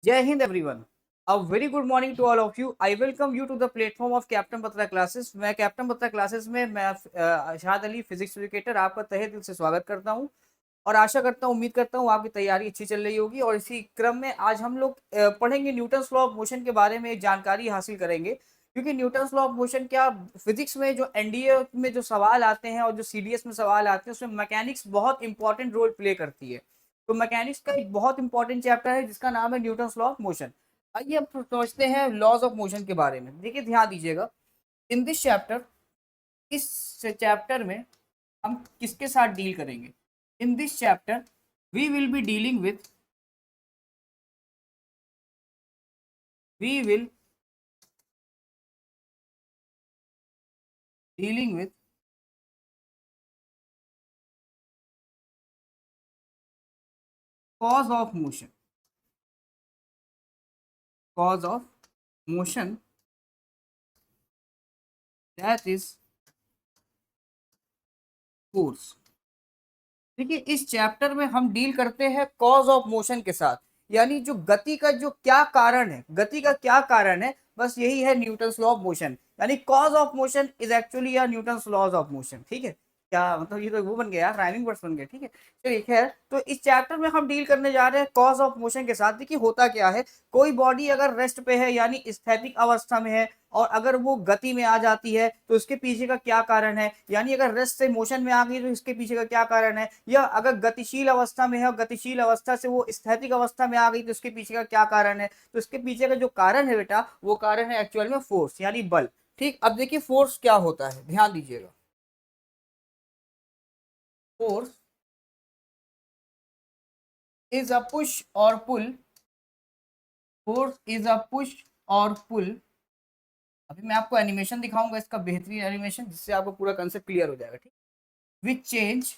Jai Hind everyone. A very good morning to all of you. I welcome you to the platform of captain Batra classes. मैं captain Batra classes में मैं शाद Ali physics educator आपका तहे दिल से स्वागत करता हूं और आशा करता हूं, उम्मीद करता हूं आपकी तैयारी अच्छी चल रही होगी। और इसी क्रम में आज हम लोग पढ़ेंगे न्यूटन्स लॉ ऑफ मोशन के बारे में जानकारी हासिल करेंगे, क्योंकि न्यूटन्स लॉ ऑफ मोशन क्या फिजिक्स में जो एनडीए में जो सवाल आते हैं और जो सीडीएस में सवाल आते हैं उसमें मैकेनिक्स बहुत इंपॉर्टेंट रोल प्ले करती है। तो मैकेनिक्स का एक बहुत इंपॉर्टेंट चैप्टर है जिसका नाम है न्यूटन्स लॉ ऑफ मोशन। आइए अब समझते हैं लॉज ऑफ मोशन के बारे में। देखिए, ध्यान दीजिएगा, इन दिस चैप्टर, इस चैप्टर में हम किसके साथ डील करेंगे। In this chapter we will be dealing with we will dealing with cause of motion, cause of motion, that is force। देखिए, इस चैप्टर में हम डील करते हैं कॉज ऑफ मोशन के साथ, यानी जो गति का जो क्या कारण है, गति का क्या कारण है, बस यही है न्यूटन्स लॉ ऑफ मोशन। यानी cause of motion is actually Newton's laws of motion. ठीक है, क्या मतलब, ये तो वो बन गया, राइमिंग वर्ड्स बन गए। ठीक है, चलिए खैर, तो इस चैप्टर में हम डील करने जा रहे हैं कॉज ऑफ मोशन के साथ। देखिए, होता क्या है, कोई बॉडी अगर रेस्ट पे है यानी स्थैतिक अवस्था में है और अगर वो गति में आ जाती है तो उसके पीछे का क्या कारण है, यानी अगर रेस्ट से मोशन में आ गई तो इसके पीछे का क्या कारण है, या अगर गतिशील अवस्था में है और गतिशील अवस्था से वो स्थैतिक अवस्था में आ गई तो उसके पीछे का क्या कारण है। तो इसके पीछे का जो कारण है बेटा, वो कारण है एक्चुअल में फोर्स यानी बल। ठीक, अब देखिए फोर्स क्या होता है, ध्यान दीजिएगा। फोर्स इज अ पुश और पुल, फोर्स इज अ पुश और पुल। अभी मैं आपको एनिमेशन दिखाऊंगा, इसका बेहतरीन एनिमेशन, जिससे आपको पूरा कंसेप्ट क्लियर हो जाएगा। ठीक, which change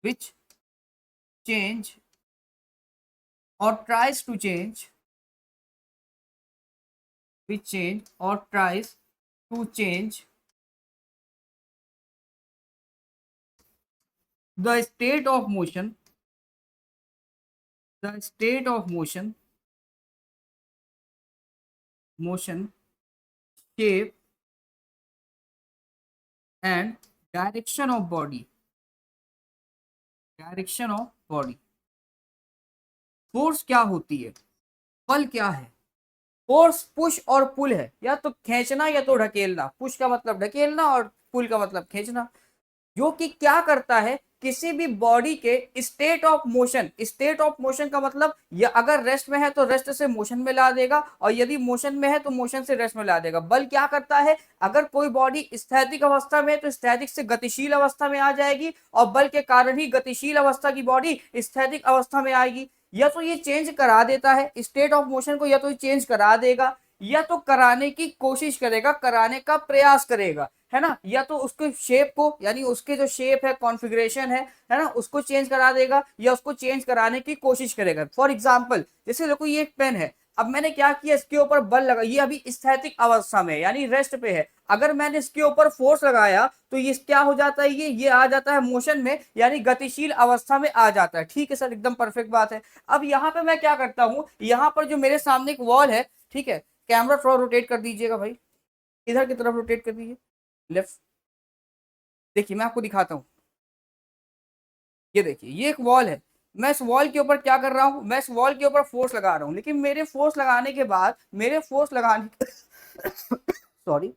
which change or tries to change which change or tries to change the state of motion, the state of motion, shape and direction of body, direction of body। Force क्या होती है, बल क्या है। Force push और पुल है, या तो खींचना या तो ढकेलना। पुश का मतलब ढकेलना और पुल का मतलब खींचना, जो कि क्या करता है, किसी भी बॉडी के state of motion, state of motion का मतलब या अगर रेस्ट में है तो रेस्ट से मोशन में ला देगा और यदि मोशन में है तो मोशन से रेस्ट में ला देगा। बल क्या करता है, अगर कोई बॉडी स्थैतिक अवस्था में है तो स्थैतिक से गतिशील अवस्था में आ जाएगी और बल के कारण ही गतिशील अवस्था की बॉडी स्थैतिक अवस्था में आएगी। या तो ये चेंज करा देता है स्टेट ऑफ मोशन को, या तो ये चेंज करा देगा, या तो कराने की कोशिश करेगा, कराने का प्रयास करेगा, है ना, या तो उसके शेप को, यानी उसके जो शेप है, कॉन्फ़िगरेशन है ना, उसको चेंज करा देगा या उसको चेंज कराने की कोशिश करेगा। फॉर एग्जांपल, जैसे देखो ये एक पेन है, अब मैंने क्या किया, इसके ऊपर बल लगा, ये अभी स्थैतिक अवस्था में यानी रेस्ट पे है। अगर मैंने इसके ऊपर फोर्स लगाया तो ये क्या हो जाता है, ये आ जाता है मोशन में, यानी गतिशील अवस्था में आ जाता है। ठीक है सर, एकदम परफेक्ट बात है। अब यहाँ पे मैं क्या करता हूँ, यहाँ पर जो मेरे सामने एक वॉल है, ठीक है, कैमरा थोड़ा रोटेट कर दीजिएगा भाई, इधर की तरफ रोटेट कर दीजिए, लेफ्ट। देखिए मैं आपको दिखाता हूँ, ये देखिए ये एक वॉल है। मैं इस वॉल के ऊपर क्या कर रहा हूँ, मैं इस वॉल के ऊपर फोर्स लगा रहा हूँ, लेकिन मेरे फोर्स लगाने के बाद, मेरे फोर्स लगाने सॉरी,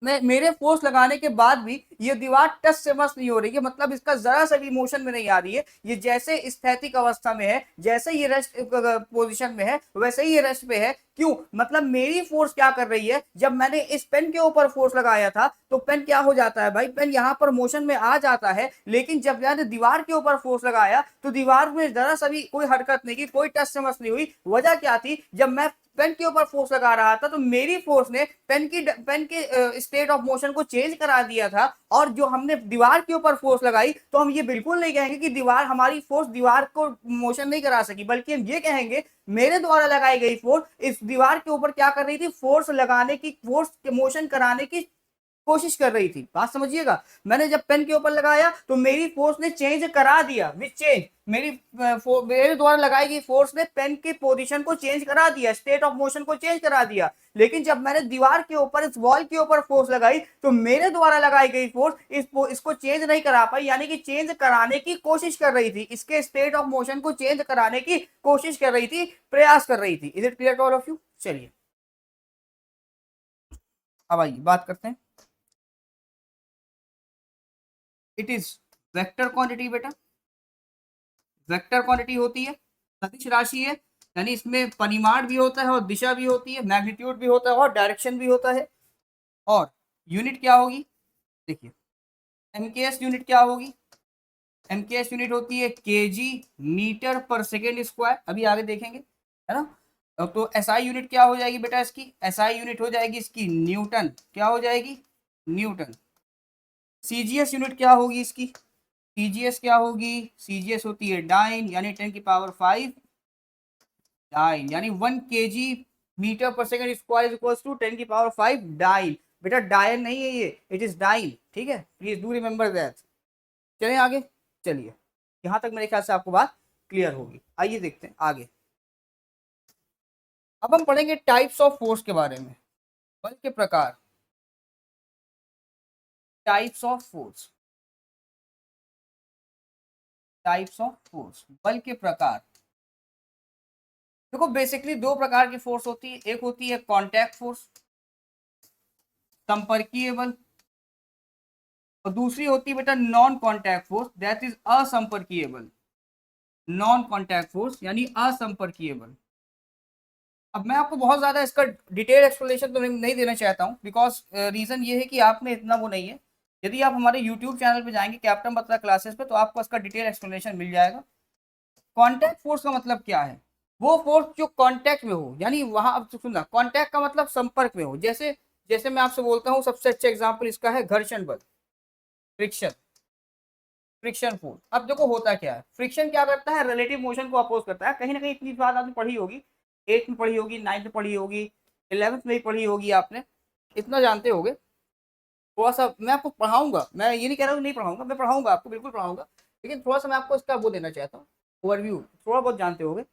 मैं मेरे फोर्स लगाने के बाद भी ये दीवार टच से मस नहीं हो रही है, मतलब इसका जरा सा भी मोशन में नहीं आ रही है। ये जैसे स्थैतिक अवस्था में है, जैसे ये रेस्ट पोजीशन में है, वैसे ही ये रेस्ट पे है। क्यों, मतलब मेरी फोर्स क्या कर रही है, जब मैंने इस पेन के ऊपर फोर्स लगाया था तो पेन क्या हो जाता है भाई, पेन यहाँ पर मोशन में आ जाता है, लेकिन जब मैंने दीवार के ऊपर फोर्स लगाया तो दीवार में जरा सा भी कोई हरकत नहीं की, कोई टच से मस नहीं हुई। वजह क्या थी, जब मैं पेन के ऊपर फोर्स लगा रहा था तो मेरी फोर्स ने पेन के स्टेट ऑफ मोशन को चेंज करा दिया था। और जो हमने दीवार के ऊपर फोर्स लगाई तो हम ये बिल्कुल नहीं कहेंगे कि दीवार, हमारी फोर्स दीवार को मोशन नहीं करा सकी, बल्कि हम ये कहेंगे मेरे द्वारा लगाई गई फोर्स इस दीवार के ऊपर क्या कर रही थी, फोर्स लगाने की, फोर्स मोशन कराने की कोशिश कर रही थी। बात समझिएगा, मैंने जब पेन के ऊपर लगाया तो मेरी फोर्स ने चेंज करा दिया, विच चेंज, मेरे द्वारा लगाई गई फोर्स ने पेन की पोजीशन को चेंज करा दिया, स्टेट ऑफ मोशन को चेंज करा दिया। लेकिन जब मैंने दीवार के ऊपर, इस वॉल के ऊपर फोर्स लगाई तो मेरे द्वारा लगाई गई फोर्स इसको चेंज नहीं करा पाई, यानी कि चेंज कराने की कोशिश कर रही थी, इसके स्टेट ऑफ मोशन को चेंज कराने की कोशिश कर रही थी, प्रयास कर रही थी। Is it clear to all of you? चलिए अब आइए बात करते हैं। इट इज वेक्टर क्वांटिटी बेटा, वेक्टर क्वांटिटी होती है, सदिश राशि है, यानी इसमें परिमाण भी होता है और दिशा भी होती है, मैग्नीट्यूड भी होता है और डायरेक्शन भी होता है। और यूनिट क्या होगी, देखिए एमकेएस यूनिट क्या होगी, एमकेएस यूनिट होती है KG metre per second square, अभी आगे देखेंगे, है ना। तो एसआई यूनिट क्या हो जाएगी बेटा इसकी, एसआई यूनिट हो जाएगी इसकी न्यूटन, क्या हो जाएगी, न्यूटन। सीजीएस यूनिट क्या होगी इसकी, सीजीएस क्या होगी, सीजीएस होती है डाइन, यानी 10⁵ डाइन, यानी 1 kg metre per second square equals to 10⁵ dyne. बेटा डायन नहीं है ये, इट इज डाइन, ठीक है, प्लीज डू रिमेंबर दैट। चलें आगे, चलिए यहां तक मेरे ख्याल से आपको बात क्लियर होगी। आइए देखते हैं आगे। अब हम पढ़ेंगे टाइप्स ऑफ फोर्स के बारे में, बल के प्रकार, types of force, types of force, बल के प्रकार। देखो बेसिकली दो प्रकार की फोर्स होती है, एक होती है कांटेक्ट फोर्स, संपर्कीय बल, और दूसरी होती है बेटा non contact force, that is असंपर्कीय बल। नॉन कांटेक्ट फोर्स यानी असंपर्कीय बल। अब मैं आपको बहुत ज्यादा इसका डिटेल एक्सप्लेनेशन तो नहीं देना चाहता हूँ, बिकॉज रीजन ये है कि आप में इतना वो नहीं है। यदि आप हमारे यूट्यूब चैनल पे जाएंगे कैप्टन बत्रा क्लासेस पे, तो आपको इसका डिटेल एक्सप्लेनेशन मिल जाएगा। कांटेक्ट फोर्स का मतलब क्या है, वो फोर्स जो कांटेक्ट में हो, यानी वहां, अब सुनना, कांटेक्ट का मतलब संपर्क में हो। जैसे जैसे मैं आपसे बोलता हूँ, सबसे अच्छा एग्जांपल इसका है घर्षण बल, फ्रिक्शन, फ्रिक्शन फोर्स। अब देखो होता क्या है, फ्रिक्शन क्या करता है, रिलेटिव मोशन को अपोज करता है। कहीं ना कहीं इतनी बात आपने पढ़ी होगी, 8th में पढ़ी होगी, 9th में पढ़ी होगी, 11th में भी पढ़ी होगी आपने, इतना जानते होगे। थोड़ा सा मैं आपको पढ़ाऊंगा, मैं ये नहीं कह रहा हूँ नहीं पढ़ाऊंगा, मैं पढ़ाऊंगा आपको, बिल्कुल पढ़ाऊंगा, लेकिन थोड़ा सा मैं आपको इसका वो देना चाहता हूँ, ओवरव्यू, थोड़ा बहुत जानते होगे।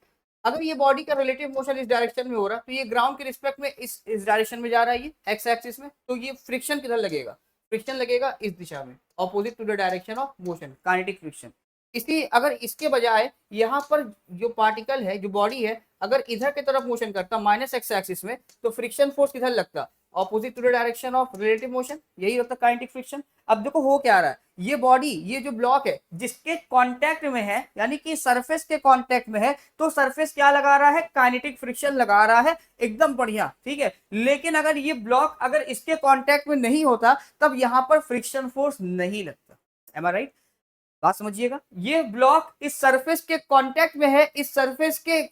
अगर ये बॉडी का रिलेटिव मोशन इस डायरेक्शन में हो रहा है, तो ये ग्राउंड के रिस्पेक्ट में इस डायरेक्शन में जा रहा है, ये एक्स एक्सिस में, तो ये फ्रिक्शन किधर लगेगा, फ्रिक्शन लगेगा इस दिशा में, opposite to the direction of motion, kinetic friction. इसलिए अगर इसके बजाय यहाँ पर जो पार्टिकल है, जो बॉडी है, अगर इधर की तरफ मोशन करता माइनस एक्स एक्सिस में, तो फ्रिक्शन फोर्स किधर लगता, opposite to the direction of relative motion, यही होता है काइनेटिक फ्रिक्शन। अब देखो हो क्या रहा है, ये बॉडी, ये जो ब्लॉक है जिसके कांटेक्ट में है, यानी कि सरफेस के कांटेक्ट में है, तो सरफेस क्या लगा रहा है, काइनेटिक फ्रिक्शन लगा रहा है, एकदम बढ़िया, ठीक है। लेकिन अगर ये ब्लॉक अगर इसके कांटेक्ट में नहीं होता, तब यहां पर फ्रिक्शन फोर्स नहीं लगता। एम आई राइट? बात समझिएगा, ये ब्लॉक इस सरफेस के कांटेक्ट में है, इस सरफेस के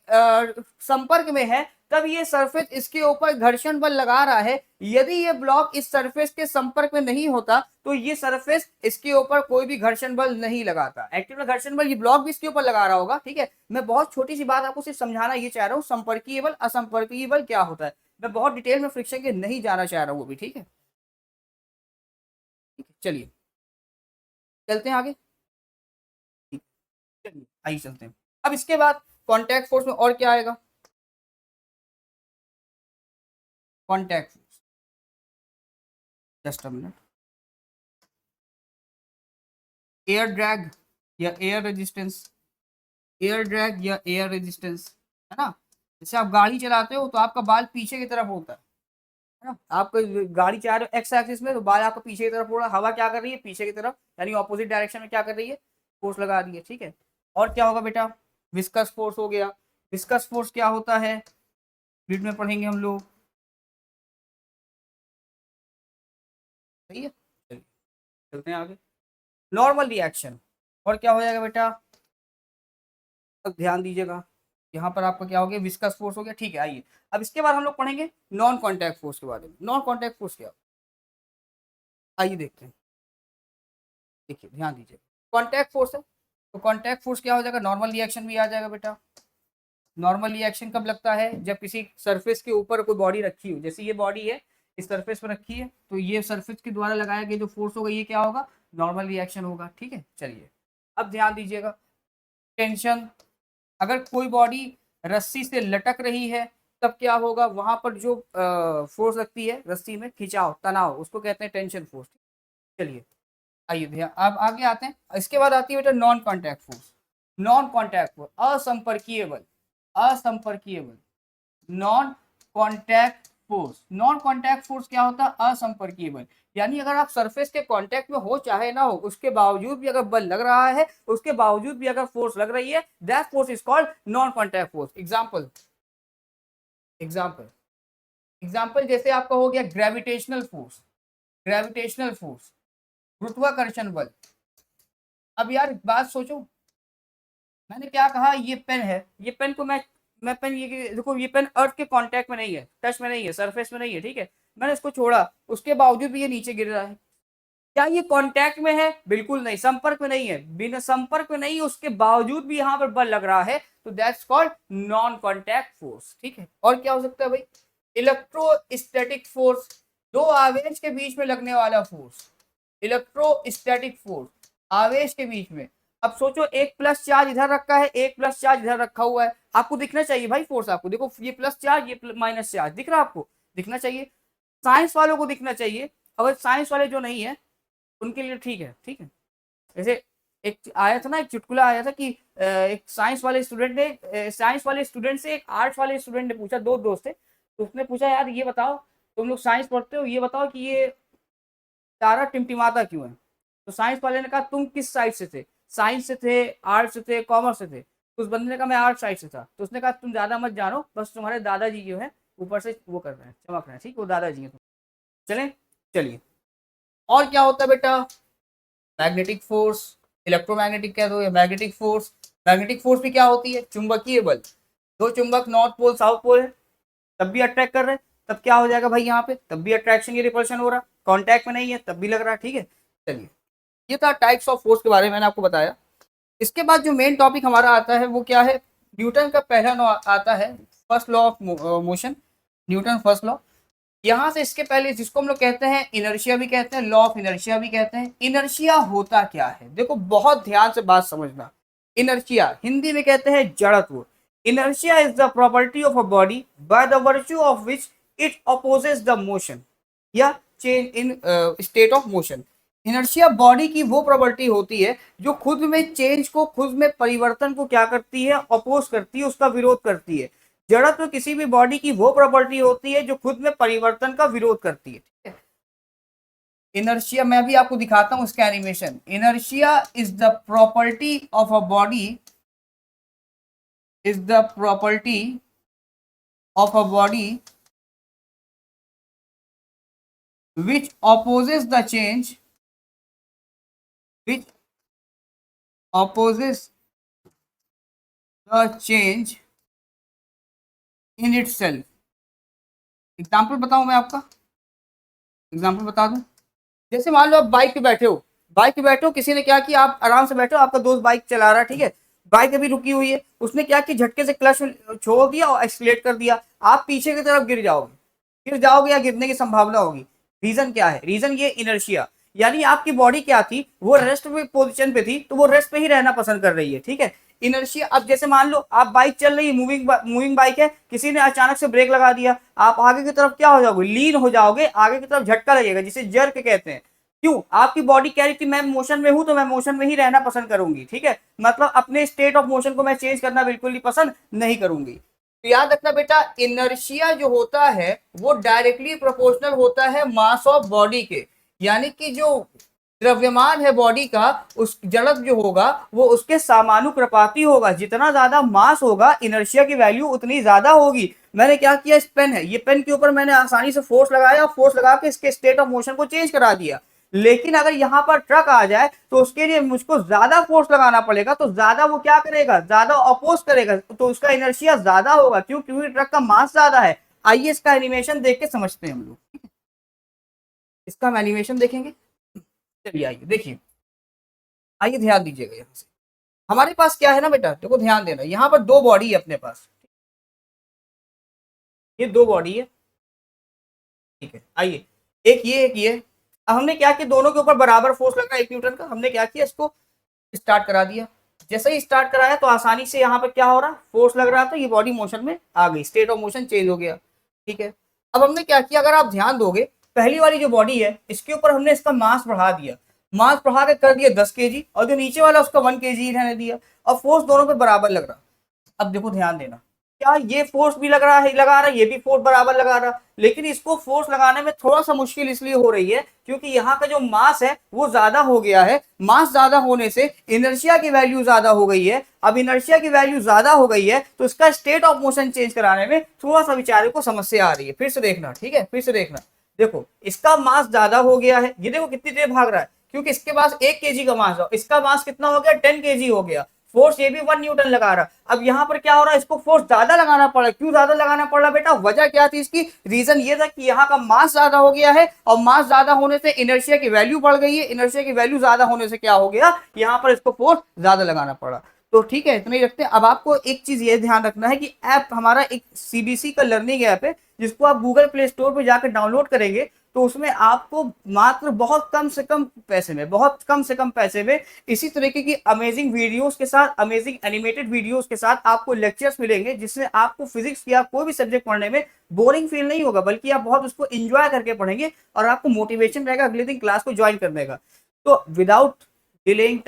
संपर्क में है, तब ये सरफेस इसके ऊपर घर्षण बल लगा रहा है। यदि ये ब्लॉक इस सरफेस के संपर्क में नहीं होता, तो ये सरफेस इसके ऊपर कोई भी घर्षण बल नहीं लगाता। एक्टिव घर्षण बल ये ब्लॉक भी इसके ऊपर लगा रहा होगा, ठीक है। मैं बहुत छोटी सी बात आपको सिर्फ समझाना ये चाह रहा हूँ, संपर्कीय बल असंपर्कीय बल क्या होता है। मैं बहुत डिटेल में फ्रिक्शन के नहीं जाना चाह रहा हूँ वो भी, ठीक है। ठीक है, चलिए चलते हैं आगे, चलिए आइए चलते हैं। अब इसके बाद कॉन्टैक्ट फोर्स में और क्या आएगा, contact force, just a minute, air drag या एयर रेजिस्टेंस, एयर ड्रैग या एयर रेजिस्टेंस, है ना। जैसे आप गाड़ी चलाते हो तो आपका बाल पीछे की तरफ होता है ना, आप गाड़ी चला रहे हो एक्स एक्सिस में, तो बाल आपका पीछे की तरफ हो रहा है, हवा क्या कर रही है, पीछे की तरफ, यानी ऑपोजिट डायरेक्शन में क्या कर रही है, फोर्स लगा रही है, ठीक है। और क्या होगा बेटा, विस्कस फोर्स हो गया। विस्कस फोर्स क्या होता है, फ्लूइड में पढ़ेंगे हम लोग, सही है। चलिए चलते हैं आगे, नॉर्मल रिएक्शन। और क्या हो जाएगा बेटा, अब ध्यान दीजिएगा, यहाँ पर आपका क्या हो गया, विस्कस फोर्स हो गया, ठीक है। आइए अब इसके बाद हम लोग पढ़ेंगे नॉन कॉन्टैक्ट फोर्स के बारे में। नॉन कॉन्टैक्ट फोर्स क्या, आइए देखते हैं। देखिए ध्यान दीजिए, कॉन्टैक्ट फोर्स है, तो कॉन्टैक्ट फोर्स क्या हो जाएगा, नॉर्मल रिएक्शन भी आ जाएगा बेटा। नॉर्मल रिएक्शन कब लगता है, जब किसी सरफेस के ऊपर कोई बॉडी रखी हो, जैसे ये बॉडी है, इस सरफेस पर रखी है, तो ये सरफेस के द्वारा लगाया गया जो फोर्स होगा ये क्या होगा, नॉर्मल रिएक्शन होगा। ठीक है, चलिए अब ध्यान दीजिएगा, टेंशन, अगर कोई बॉडी रस्सी से लटक रही है तब क्या होगा, वहां पर जो फोर्स लगती है रस्सी में, खिंचाव, तनाव, उसको कहते हैं टेंशन फोर्स। चलिए आइए ध्यान, अब आगे आते हैं। इसके बाद आती है बेटा non contact force. Non contact force, असंपर्कीय बल, असंपर्कीय बल, non contact force. Non contact force क्या होता है, असंपर्कीय बल। यानी अगर आप सरफेस के कांटेक्ट में हो चाहे ना हो, उसके बावजूद भी अगर बल लग रहा है, उसके बावजूद भी अगर फोर्स लग रही है, that force is called non contact force. Example, example, example जैसे आपका हो गया ग्रेविटेशनल फोर्स, ग्रेविटेशनल फोर्स, गुरुत्वाकर्षण बल। अब यार बात सोचो, मैंने क्या कहा, ये पेन है, ये पेन को मैं पेन, ये देखो ये पेन अर्थ के कांटेक्ट में नहीं है, टच में नहीं है, सरफेस में नहीं है, ठीक है, मैंने इसको छोड़ा, उसके बावजूद भी ये नीचे गिर रहा है। क्या ये कांटेक्ट में है, बिल्कुल नहीं, संपर्क में नहीं है, बिना संपर्क में नहीं, उसके बावजूद भी यहाँ पर बल लग रहा है, तो that's called non contact force. ठीक है, और क्या हो सकता है भाई, इलेक्ट्रोस्टैटिक फोर्स, दो आवेश के बीच में लगने वाला फोर्स, इलेक्ट्रोस्टैटिक फोर्स, आवेश के बीच में। अब सोचो एक प्लस चार्ज इधर रखा है, एक प्लस चार्ज इधर रखा हुआ है, आपको दिखना चाहिए भाई फोर्स, आपको देखो ये प्लस चार्ज, ये माइनस चार्ज दिख रहा है, आपको दिखना चाहिए, साइंस वालों को दिखना चाहिए। अगर साइंस वाले जो नहीं है उनके लिए ठीक है, ठीक है। जैसे एक आया था ना, एक चुटकुला आया था कि एक साइंस वाले स्टूडेंट ने, साइंस वाले स्टूडेंट से एक आर्ट्स वाले स्टूडेंट ने पूछा, दो दोस्त थे, तो उसने पूछा यार ये बताओ, तुम लोग साइंस पढ़ते हो, ये बताओ कि ये तारा टिमटिमाता क्यों है। तो साइंस वाले ने कहा तुम किस साइड से थे, साइंस से थे, आर्ट्स से थे, कॉमर्स से थे। तो उस बंदे ने कहा मैं आर्ट साइड से था। तो उसने कहा तुम ज्यादा मत जानो, बस तुम्हारे दादाजी जो है ऊपर से वो कर रहे हैं, चमक रहे हैं, ठीक, वो दादाजी हैं। चलें, चलिए, और क्या होता है बेटा, मैग्नेटिक फोर्स, इलेक्ट्रोमैग्नेटिक कह दो या मैग्नेटिक फोर्स। मैग्नेटिक फोर्स भी क्या होती है, चुंबकीय बल, दो चुंबक नॉर्थ पोल साउथ पोल है, तब भी अट्रैक्ट कर रहे हैं, तब क्या हो जाएगा भाई यहाँ पे, तब भी अट्रैक्शन या रिपल्शन हो रहा, कांटेक्ट में नहीं है तब भी लग रहा है। ठीक है, चलिए, ये था टाइप्स ऑफ फोर्स के बारे में मैंने आपको बताया। इसके बाद जो मेन टॉपिक हमारा आता है वो क्या है, न्यूटन का पहला लॉ आता है, first law of motion, Newton first law. यहाँ से इसके पहले जिसको हम लोग कहते हैं इनर्शिया भी कहते हैं, लॉ ऑफ इनर्शिया भी कहते हैं। इनर्शिया होता क्या है, देखो बहुत ध्यान से बात समझना। इनर्शिया हिंदी में कहते हैं जड़त्व। Inertia is the property of a body by the virtue of which it opposes the motion या change in state of motion. Inertia body की वो प्रॉपर्टी होती है जो खुद में चेंज को, खुद में परिवर्तन को क्या करती है, अपोज करती है, उसका विरोध करती है। जड़त्व किसी भी बॉडी की वो प्रॉपर्टी होती है जो खुद में परिवर्तन का विरोध करती है। ठीक है, इनर्शिया मैं भी आपको दिखाता हूं इसका animation. Inertia is the property of a body, is the property of a body which opposes the change, which opposes the change in itself। Example बताऊं मैं आपका, एग्जाम्पल बता दूं, जैसे मान लो आप बाइक पे बैठे हो, बाइक पे बैठे हो, किसी ने क्या किया, आप आराम से बैठे हो, आपका दोस्त बाइक चला रहा है, ठीक है, बाइक अभी रुकी हुई है, उसने क्या किया, झटके से क्लच छोड़ दिया और एक्सीलरेट कर दिया, आप पीछे की तरफ गिर जाओगे, गिर जाओगे या गिरने की संभावना होगी। रीजन क्या है, रीजन ये इनर्शिया, यानी आपकी बॉडी क्या थी, वो रेस्ट पोजिशन पे थी, तो वो रेस्ट पे ही रहना पसंद कर रही है। ठीक है, इनर्शिया, अब जैसे मान लो आप बाइक चल रही है, मूविंग बाइक है, किसी ने अचानक से ब्रेक लगा दिया, आप आगे की तरफ क्या हो जाओगे, लीन हो जाओगे, आगे की तरफ झटका लगेगा, जिसे जर्क कहते हैं। क्यों, आपकी बॉडी कह रही थी मैं मोशन में हूं तो मैं मोशन में ही रहना पसंद करूंगी। ठीक है, मतलब अपने स्टेट ऑफ मोशन को मैं चेंज करना बिल्कुल ही पसंद नहीं करूंगी। तो याद रखना बेटा, इनर्शिया जो होता है वो डायरेक्टली प्रोपोर्शनल होता है मास ऑफ बॉडी के, यानी कि जो द्रव्यमान है बॉडी का, उस जड़त्व जो होगा वो उसके समानुपाती होगा। जितना ज्यादा मास होगा, इनर्शिया की वैल्यू उतनी ज्यादा होगी। मैंने क्या किया, इस पेन है, ये पेन के ऊपर मैंने आसानी से फोर्स लगाया, फोर्स लगा के इसके स्टेट ऑफ मोशन को चेंज करा दिया। लेकिन अगर यहाँ पर ट्रक आ जाए तो उसके लिए मुझको ज्यादा फोर्स लगाना पड़ेगा, तो ज्यादा वो क्या करेगा, ज्यादा अपोज करेगा, तो उसका इनर्शिया ज्यादा होगा। क्यों, क्योंकि ट्रक का मास ज्यादा है। आइए इसका एनिमेशन देख के समझते हैं हम लोग, इसका हम एनिमेशन देखेंगे। चलिए आइए देखिए, आइए ध्यान दीजिएगा। यहाँ से हमारे पास क्या है ना बेटा, देखो ध्यान देना, यहाँ पर दो बॉडी है अपने पास, ये दो बॉडी है, ठीक है, आइए, एक ये। अब हमने क्या किया, दोनों के ऊपर बराबर फोर्स लग रहा है 1 न्यूटन का, हमने क्या किया, इसको स्टार्ट करा दिया। जैसे ही स्टार्ट कराया तो आसानी से यहाँ पर क्या हो रहा, फोर्स लग रहा था, ये बॉडी मोशन में आ गई, स्टेट ऑफ मोशन चेंज हो गया। ठीक है, अब हमने क्या किया, अगर आप ध्यान दोगे, पहली वाली जो बॉडी है इसके ऊपर हमने इसका मास बढ़ा दिया, मास बढ़ा के कर दिया 10 kg, और जो नीचे वाला उसका 1 kg रहने दिया, और फोर्स दोनों पे बराबर लग रहा। अब देखो ध्यान देना, क्या ये फोर्स भी लग रहा है, लगा रहा है, ये भी फोर्स बराबर लगा रहा, लेकिन इसको फोर्स लगाने में थोड़ा सा मुश्किल इसलिए हो रही है क्योंकि यहाँ का जो मास है वो ज्यादा हो गया है। मास ज्यादा होने से इनर्शिया की वैल्यू ज्यादा हो गई है। अब इनर्शिया की वैल्यू ज्यादा हो गई है तो इसका स्टेट ऑफ मोशन चेंज कराने में थोड़ा सा बेचारे को समस्या आ रही है। फिर से देखना, ठीक है, फिर से देखना, देखो इसका मास ज्यादा हो गया है, ये देखो कितनी देर भाग रहा है, क्योंकि इसके पास 1 kg का मास है, इसका मास कितना हो गया, 10 kg हो गया, फोर्स ये भी 1 न्यूटन लगा रहा। अब यहाँ पर क्या हो रहा है, इसको फोर्स ज्यादा लगाना पड़ा। क्यों ज्यादा लगाना पड़ रहा बेटा, वजह क्या थी इसकी, रीजन ये था कि यहाँ का मास ज्यादा हो गया है, और मास ज्यादा होने से इनर्शिया की वैल्यू बढ़ गई है, इनर्शिया की वैल्यू ज्यादा होने से क्या हो गया, यहाँ पर इसको फोर्स ज्यादा लगाना पड़ा। तो ठीक है, इतना ही रखते हैं। अब आपको एक चीज ये ध्यान रखना है कि ऐप हमारा एक सीबीसी का लर्निंग ऐप है, जिसको आप गूगल प्ले स्टोर पर जाकर डाउनलोड करेंगे तो उसमें आपको मात्र बहुत कम से कम पैसे में, बहुत कम से कम पैसे में इसी तरीके की अमेजिंग वीडियोस के साथ, अमेजिंग एनिमेटेड वीडियोस के साथ आपको लेक्चर्स मिलेंगे, जिससे आपको फिजिक्स या कोई भी सब्जेक्ट पढ़ने में बोरिंग फील नहीं होगा, बल्कि आप बहुत उसको एंजॉय करके पढ़ेंगे और आपको मोटिवेशन रहेगा अगले दिन क्लास को ज्वाइन करने का। तो विदाउट डिलेइंग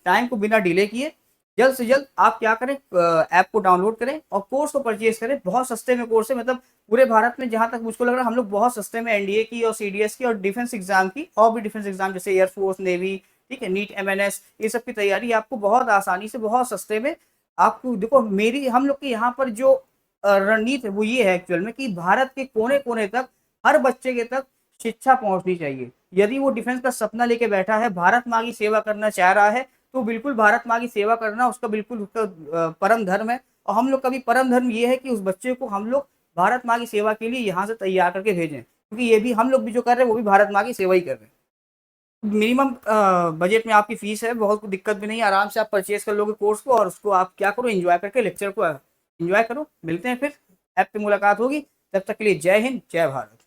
टाइम को बिना डिले किए जल्द से जल्द आप क्या करें, ऐप को डाउनलोड करें और कोर्स को परचेज करें। बहुत सस्ते में कोर्स है, मतलब पूरे भारत में जहां तक मुझको लग रहा है हम लोग बहुत सस्ते में एनडीए की और सीडीएस की और डिफेंस एग्जाम की, और भी डिफेंस एग्जाम जैसे एयरफोर्स, नेवी, ठीक है, नीट, एमएनएस, ये सब की तैयारी आपको बहुत आसानी से, बहुत सस्ते में आपको। देखो मेरी, हम लोग के यहाँ पर जो रणनीति है वो ये है एक्चुअल में कि भारत के कोने कोने तक, हर बच्चे के तक शिक्षा पहुंचनी चाहिए। यदि वो डिफेंस का सपना लेके बैठा है, भारत माँ की सेवा करना चाह रहा है, तो बिल्कुल भारत माँ की सेवा करना उसका बिल्कुल उसका परम धर्म है। और हम लोग का भी परम धर्म ये है कि उस बच्चे को हम लोग भारत माँ की सेवा के लिए यहाँ से तैयार करके भेजें, क्योंकि ये भी हम लोग भी जो कर रहे हैं वो भी भारत माँ की सेवा ही कर रहे हैं। मिनिमम बजट में आपकी फीस है, बहुत दिक्कत भी नहीं, आराम से आप परचेज कर लोगे कोर्स को, और उसको आप क्या करो, एंजॉय करके लेक्चर को एंजॉय करो। मिलते हैं फिर, ऐप पे मुलाकात होगी, तब तक के लिए जय हिंद, जय भारत।